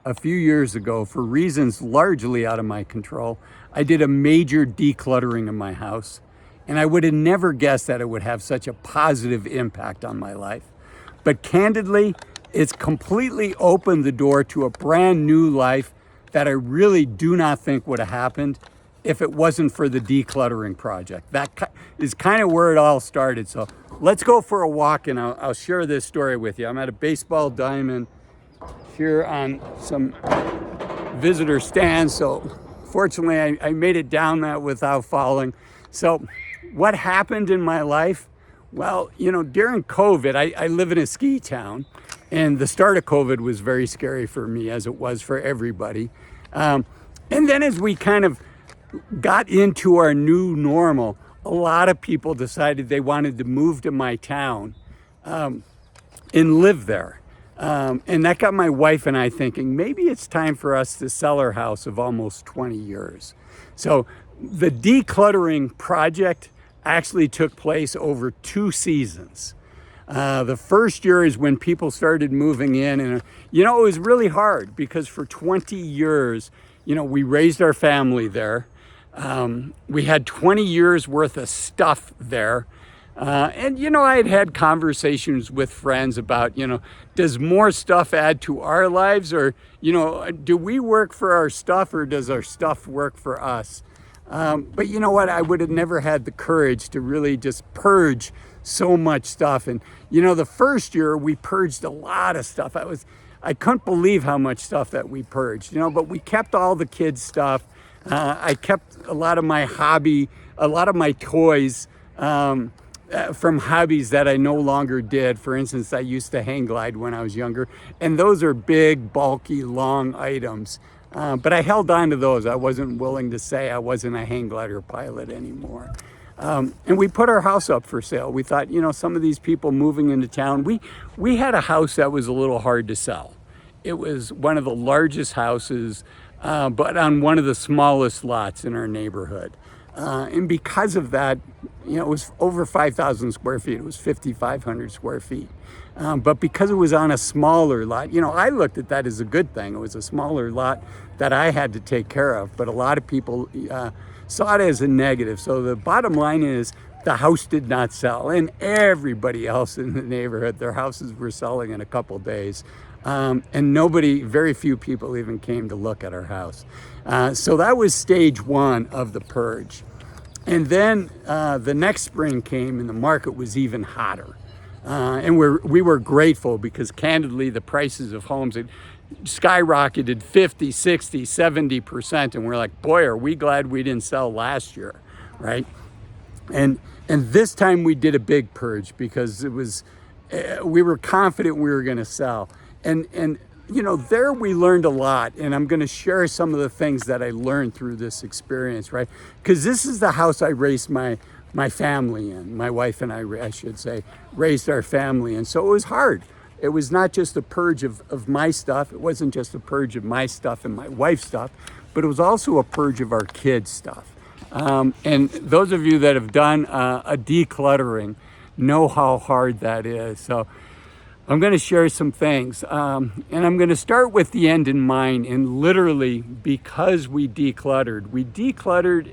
a few years ago, for reasons largely out of my control, I did a major decluttering in my house. And I would have never guessed that it would have such a positive impact on my life. But candidly, it's completely opened the door to a brand new life that I really do not think would have happened if it wasn't for the decluttering project. That is kind of where it all started. So let's go for a walk and I'll share this story with you. I'm at a baseball diamond here on some visitor stands. So fortunately, I made it down that without falling. So what happened in my life? Well, during COVID, I live in a ski town, and the start of COVID was very scary for me, as it was for everybody. And then as we kind of got into our new normal, a lot of people decided they wanted to move to my town and live there. And that got my wife and I thinking, maybe it's time for us to sell our house of almost 20 years. So the decluttering project actually took place over 2 seasons. The first year is when people started moving in, and it was really hard because for 20 years, we raised our family there. We had 20 years worth of stuff there. And I had conversations with friends about, does more stuff add to our lives, or, do we work for our stuff, or does our stuff work for us? But you know what? I would have never had the courage to really just purge so much stuff. And, the first year we purged a lot of stuff. I couldn't believe how much stuff that we purged, but we kept all the kids' stuff. I kept a lot of my hobby, a lot of my toys from hobbies that I no longer did. For instance, I used to hang glide when I was younger, and those are big, bulky, long items. But I held on to those. I wasn't willing to say I wasn't a hang glider pilot anymore. And we put our house up for sale. We thought, some of these people moving into town, we had a house that was a little hard to sell. It was one of the largest houses, but on one of the smallest lots in our neighborhood. And because of that, it was over 5,000 square feet. It was 5,500 square feet. But because it was on a smaller lot, I looked at that as a good thing. It was a smaller lot that I had to take care of. But a lot of people saw it as a negative. So the bottom line is the house did not sell. And everybody else in the neighborhood, their houses were selling in a couple days. And very few people even came to look at our house. So that was stage 1 of the purge. And then the next spring came and the market was even hotter. And we were grateful because candidly, the prices of homes had skyrocketed 50, 60, 70%. And we're like, boy, are we glad we didn't sell last year, right? And this time we did a big purge because we were confident we were going to sell. And there we learned a lot, and I'm going to share some of the things that I learned through this experience, right? Because this is the house I raised my family in. My wife and I should say, raised our family in. So it was hard. It was not just a purge of my stuff. It wasn't just a purge of my stuff and my wife's stuff, but it was also a purge of our kids' stuff. And those of you that have done a decluttering know how hard that is. So I'm going to share some things, and I'm going to start with the end in mind. And literally, because we decluttered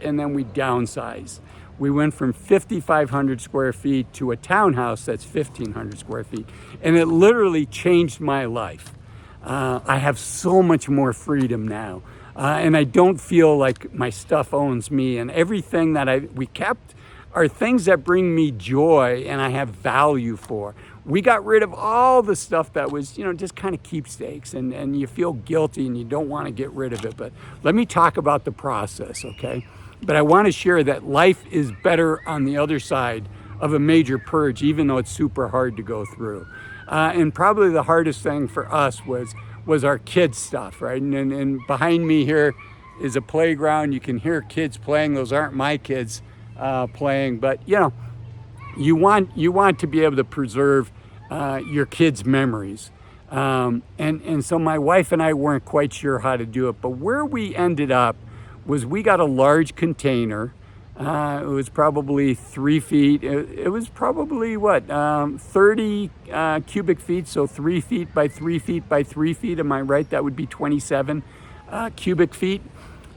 and then we downsized. We went from 5,500 square feet to a townhouse that's 1,500 square feet. And it literally changed my life. I have so much more freedom now. And I don't feel like my stuff owns me. And everything that we kept are things that bring me joy and I have value for. We got rid of all the stuff that was, just kind of keepsakes, and you feel guilty and you don't want to get rid of it. But let me talk about the process, okay? But I want to share that life is better on the other side of a major purge, even though it's super hard to go through. And probably the hardest thing for us was our kids' stuff, right? And behind me here is a playground. You can hear kids playing. Those aren't my kids playing, but you want to be able to preserve your kids' memories. And so my wife and I weren't quite sure how to do it, but where we ended up was we got a large container It was probably 3 feet. It was probably what, 30 cubic feet, so 3 feet by 3 feet by 3 feet. Am I right? That would be 27 cubic feet.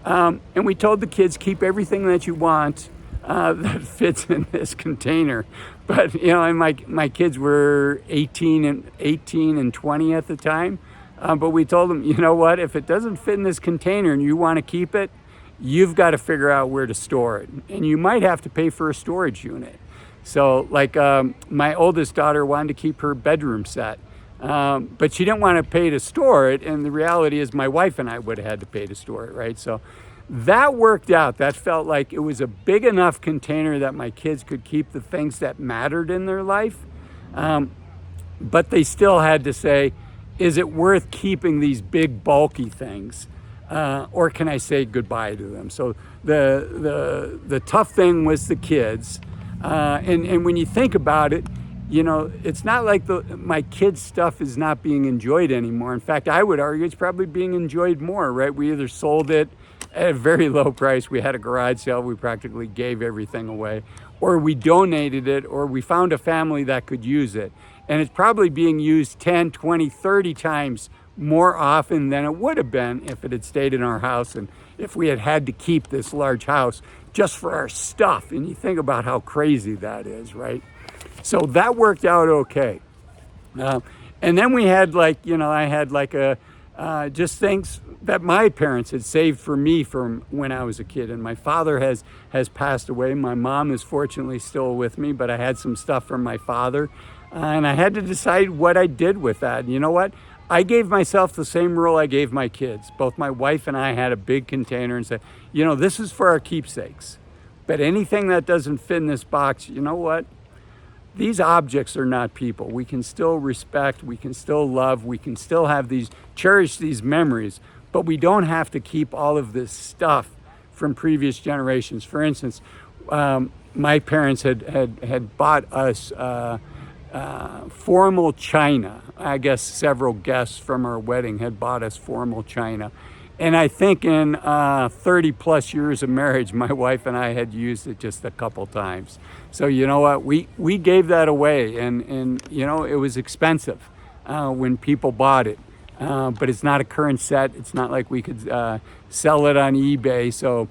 And we told the kids, keep everything that you want that fits in this container. But and my kids were 18 and 20 at the time. But we told them, you know what? If it doesn't fit in this container and you want to keep it, you've got to figure out where to store it. And you might have to pay for a storage unit. So like my oldest daughter wanted to keep her bedroom set, but she didn't want to pay to store it. And the reality is my wife and I would have had to pay to store it, right? So that worked out. That felt like it was a big enough container that my kids could keep the things that mattered in their life. But they still had to say, is it worth keeping these big bulky things? Or can I say goodbye to them? So the tough thing was the kids. And when you think about it, it's not like my kids' stuff is not being enjoyed anymore. In fact, I would argue it's probably being enjoyed more, right? We either sold it at a very low price, we had a garage sale, we practically gave everything away, or we donated it, or we found a family that could use it. And it's probably being used 10, 20, 30 times more often than it would have been if it had stayed in our house and if we had had to keep this large house just for our stuff. And you think about how crazy that is, right? So that worked out okay. And then we had I had just things that my parents had saved for me from when I was a kid. And my father has passed away. My mom is fortunately still with me, but I had some stuff from my father. And I had to decide what I did with that. And you know what? I gave myself the same rule I gave my kids. Both my wife and I had a big container and said, this is for our keepsakes. But anything that doesn't fit in this box, you know what? These objects are not people. We can still respect, we can still love, we can still cherish these memories, but we don't have to keep all of this stuff from previous generations. For instance, my parents had bought us formal china. I guess several guests from our wedding had bought us formal china. And I think in 30 plus years of marriage, my wife and I had used it just a couple times. So you know what, we gave that away, and it was expensive when people bought it. But it's not a current set. It's not like we could sell it on eBay. So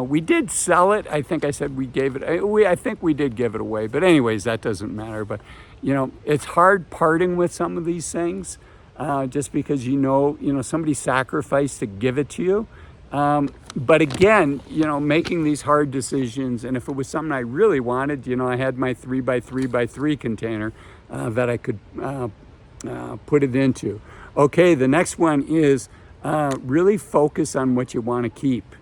we did sell it. I think I said we gave it. I think we did give it away. But anyways, that doesn't matter. But it's hard parting with some of these things. Just because somebody sacrificed to give it to you. But again, making these hard decisions, and if it was something I really wanted, I had my 3x3x3 container that I could put it into. Okay, the next one is really focus on what you want to keep.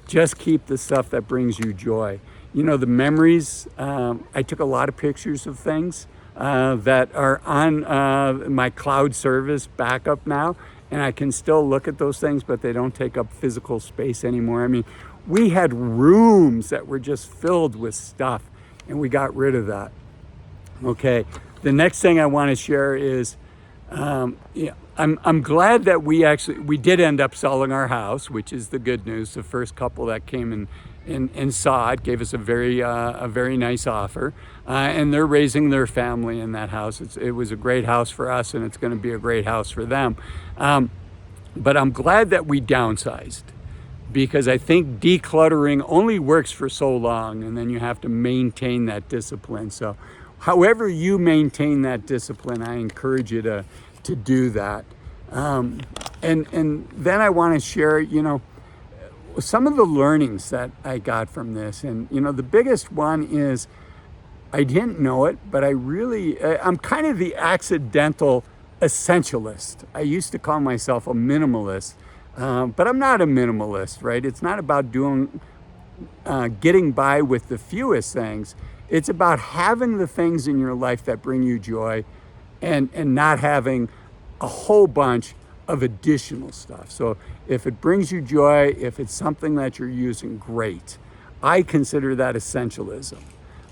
Just keep the stuff that brings you joy. The memories, I took a lot of pictures of things that are on my cloud service backup now, and I can still look at those things, but they don't take up physical space anymore. I mean, we had rooms that were just filled with stuff, and we got rid of that. Okay, the next thing I want to share is, I'm glad that we did end up selling our house, which is the good news. The first couple that came and saw it gave us a very nice offer, and they're raising their family in that house. It was a great house for us, and it's going to be a great house for them. But I'm glad that we downsized, because I think decluttering only works for so long, and then you have to maintain that discipline. So however you maintain that discipline, I encourage you to do that. And then I want to share, some of the learnings that I got from this. And, the biggest one is, I didn't know it, but I'm kind of the accidental essentialist. I used to call myself a minimalist, but I'm not a minimalist, right? It's not about getting by with the fewest things. It's about having the things in your life that bring you joy, and not having a whole bunch of additional stuff. So if it brings you joy, if it's something that you're using, great. I consider that essentialism.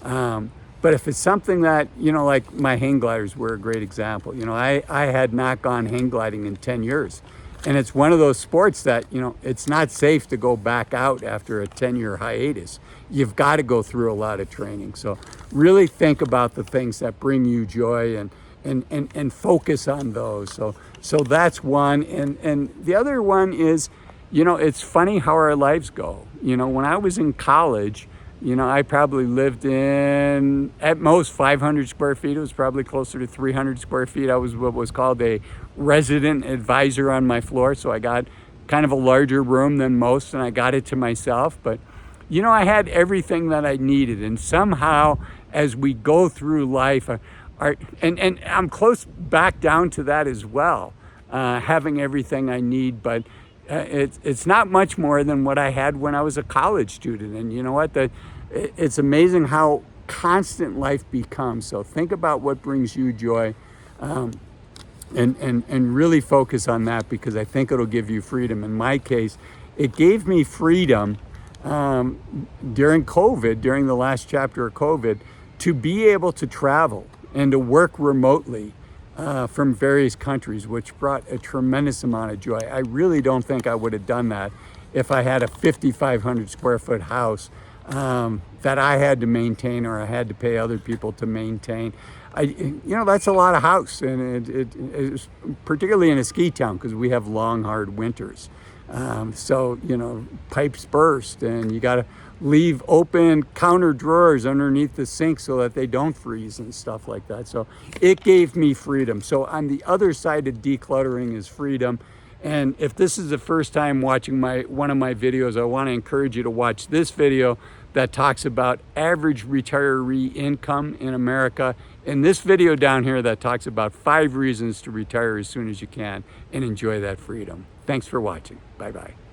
But if it's something that, like my hang gliders were a great example. I had not gone hang gliding in 10 years. And it's one of those sports that, you know, it's not safe to go back out after a 10-year hiatus. You've got to go through a lot of training. So really think about the things that bring you joy and focus on those. So that's one. And the other one is, you know, it's funny how our lives go. You know, when I was in college, you know, I probably lived in, at most, 500 square feet. It was probably closer to 300 square feet. I was what was called a resident advisor on my floor. So I got kind of a larger room than most, and I got it to myself. But, you know, I had everything that I needed. And somehow, as we go through life, and I'm close back down to that as well, having everything I need. But it's not much more than what I had when I was a college student. And you know what? It's amazing how constant life becomes. So think about what brings you joy, and really focus on that, because I think it'll give you freedom. In my case, it gave me freedom during COVID, during the last chapter of COVID, to be able to travel and to work remotely from various countries, which brought a tremendous amount of joy. I really don't think I would have done that if I had a 5,500 square foot house that I had to maintain, or I had to pay other people to maintain. You know, that's a lot of house, and it's particularly in a ski town, because we have long, hard winters. So, you know, pipes burst, and you got to leave open counter drawers underneath the sink so that they don't freeze and stuff like that. So it gave me freedom. So on the other side of decluttering is freedom. And if this is the first time watching one of my videos, I want to encourage you to watch this video that talks about average retiree income in America, and this video down here that talks about 5 reasons to retire as soon as you can and enjoy that freedom. Thanks for watching. Bye-bye.